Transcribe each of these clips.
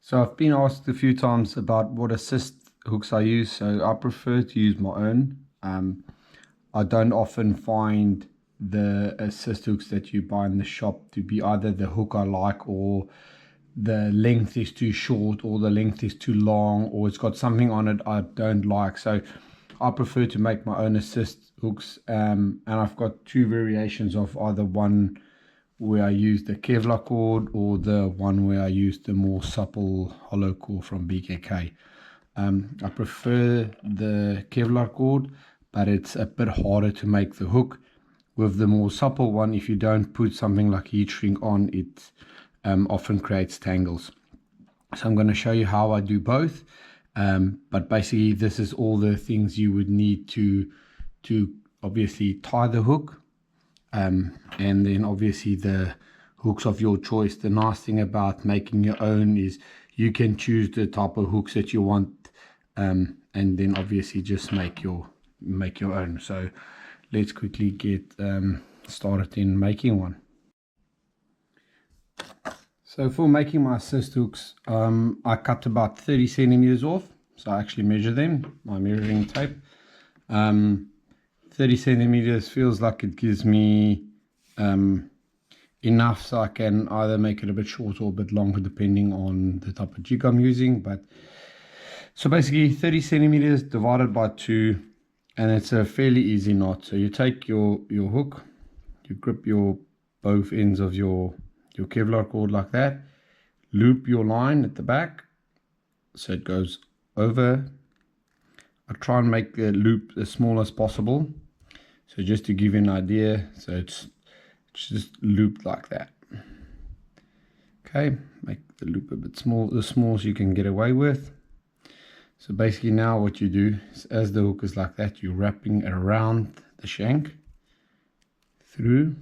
So I've been asked a few times about what assist hooks I use, so I prefer to use my own. I don't often find the assist hooks that you buy in the shop to be either the hook I like, or the length is too short, or the length is too long, or it's got something on it I don't like. So I prefer to make my own assist hooks, and I've got two variations of either one where I use the Kevlar cord, or the one where I use the more supple hollow core from BKK. I prefer the Kevlar cord, but it's a bit harder to make the hook. With the more supple one, if you don't put something like heat shrink on, it often creates tangles. So I'm going to show you how I do both. But basically this is all the things you would need to obviously tie the hook. And then obviously the hooks of your choice. The nice thing about making your own is you can choose the type of hooks that you want, and then obviously just make your own. So let's quickly get started in making one. So for making my assist hooks, I cut about 30 centimeters off. So I actually measure them, my measuring tape. 30 centimeters feels like it gives me enough, so I can either make it a bit shorter or a bit longer depending on the type of jig I'm using. But so basically 30 centimeters divided by 2, and it's a fairly easy knot. So you take your hook, you grip your both ends of your Kevlar cord like that, loop your line at the back so it goes over. I try and make the loop as small as possible. So just to give you an idea, so it's just looped like that. Okay, make the loop a bit small, as small as you can get away with. So basically now what you do is, as the hook is like that, you're wrapping it around the shank through,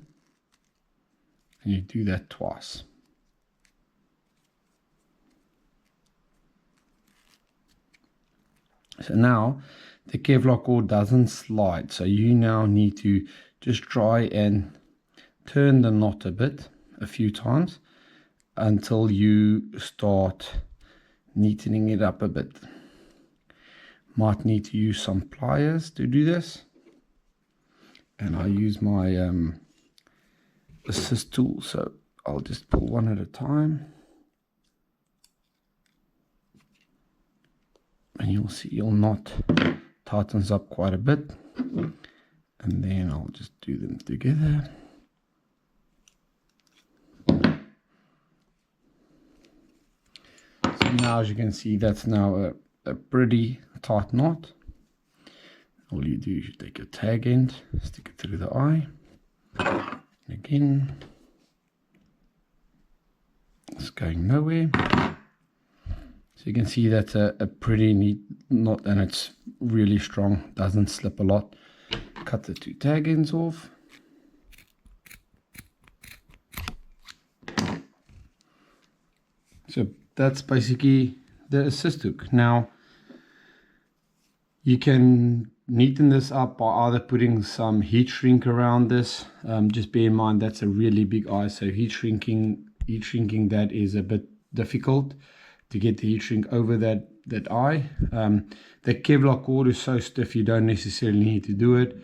and you do that twice. So now the Kevlar cord doesn't slide, so you now need to just try and turn the knot a few times until you start neatening it up a bit. Might need to use some pliers to do this, and I use my assist tool, so I'll just pull one at a time. And you'll see your knot tightens up quite a bit, and then I'll just do them together. So now, as you can see, that's now a pretty tight knot. All you do is you take your tag end, stick it through the eye, again, it's going nowhere. So you can see that's a pretty neat knot, and it's really strong, doesn't slip a lot. Cut the two tag ends off. So that's basically the assist hook. Now you can neaten this up by either putting some heat shrink around this. Just bear in mind that's a really big eye, so heat shrinking that is a bit difficult to get the heat shrink over that eye. The Kevlar cord is so stiff you don't necessarily need to do it.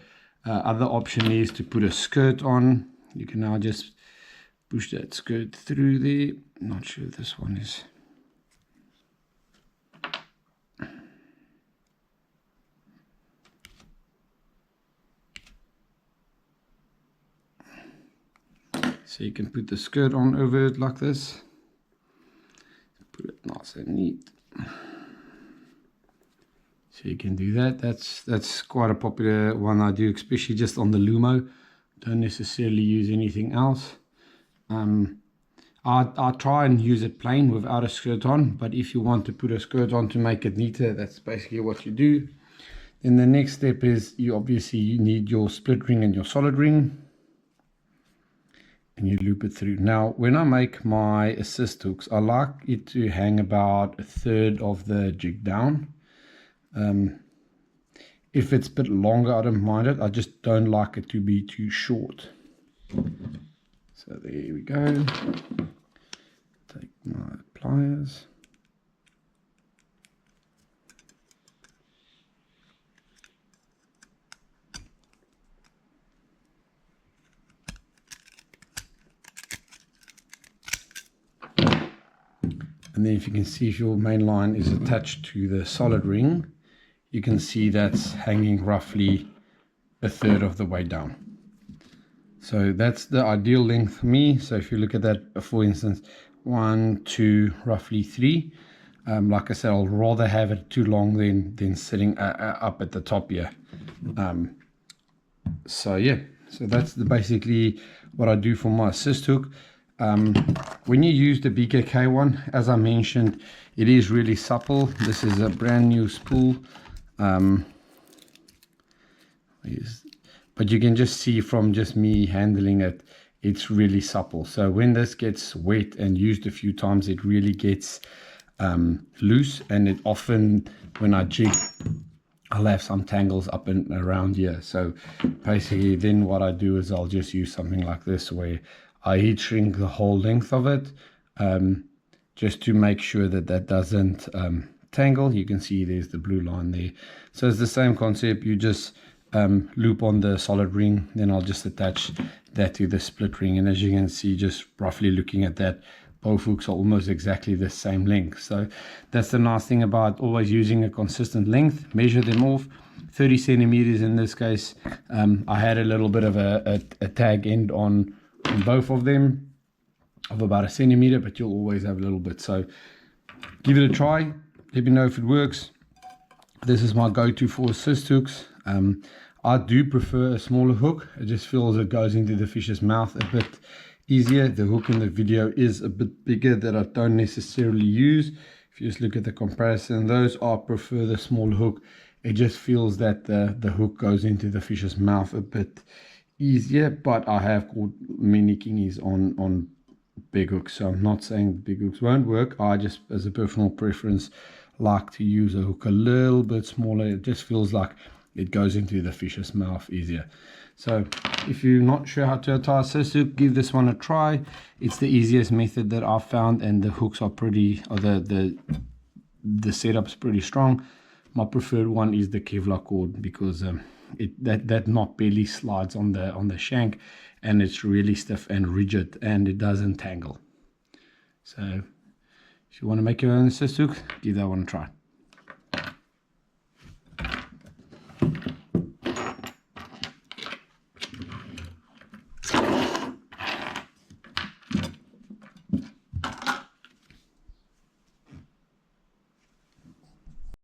Other option is to put a skirt on. You can now just push that skirt through there. Not sure if this one is. So you can put the skirt on over it like this. Put it nice and neat. So you can do that. That's quite a popular one I do, especially just on the Lumo. Don't necessarily use anything else. I try and use it plain without a skirt on, but if you want to put a skirt on to make it neater, that's basically what you do. Then the next step is you need your split ring and your solid ring, and you loop it through. Now when I make my assist hooks, I like it to hang about 1/3 of the jig down. If it's a bit longer, I don't mind it. I just don't like it to be too short. So there we go. Take my pliers. And then if you can see, if your main line is attached to the solid ring, you can see that's hanging roughly a third of the way down. So that's the ideal length for me. So if you look at that, for instance, 1, 2, roughly 3. Like I said, I'll rather have it too long than sitting up at the top here. So yeah, so that's basically what I do for my assist hook. When you use the BKK one, as I mentioned, it is really supple. This is a brand new spool. But you can just see from just me handling it, it's really supple. So when this gets wet and used a few times, it really gets loose, and it often, when I jig, I'll have some tangles up and around here. So basically then what I do is I'll just use something like this, where I heat shrink the whole length of it, just to make sure that that doesn't tangle. You can see there's the blue line there. So it's the same concept. You just loop on the solid ring, then I'll just attach that to the split ring, and as you can see, just roughly looking at that, both hooks are almost exactly the same length. So that's the nice thing about always using a consistent length. Measure them off, 30 centimeters in this case. I had a little bit of a tag end on both of them of about 1 centimeter, but you'll always have a little bit. So give it a try, let me know if it works. This is my go-to for assist hooks. I do prefer a smaller hook. It just feels it goes into the fish's mouth a bit easier. The hook in the video is a bit bigger, that I don't necessarily use. If you just look at the comparison, those, I prefer the small hook. It just feels that the hook goes into the fish's mouth a bit easier, but I have caught many kingies on big hooks, so I'm not saying big hooks won't work. I just, as a personal preference, like to use a hook a little bit smaller. It just feels like it goes into the fish's mouth easier. So if you're not sure how to tie a assist hook, give this one a try. It's the easiest method that I've found, and the hooks are pretty, or the setup's pretty strong. My preferred one is the Kevlar cord, because that knot barely slides on the shank, and it's really stiff and rigid, and it doesn't tangle. So if you want to make your own assist hook, give that one a try.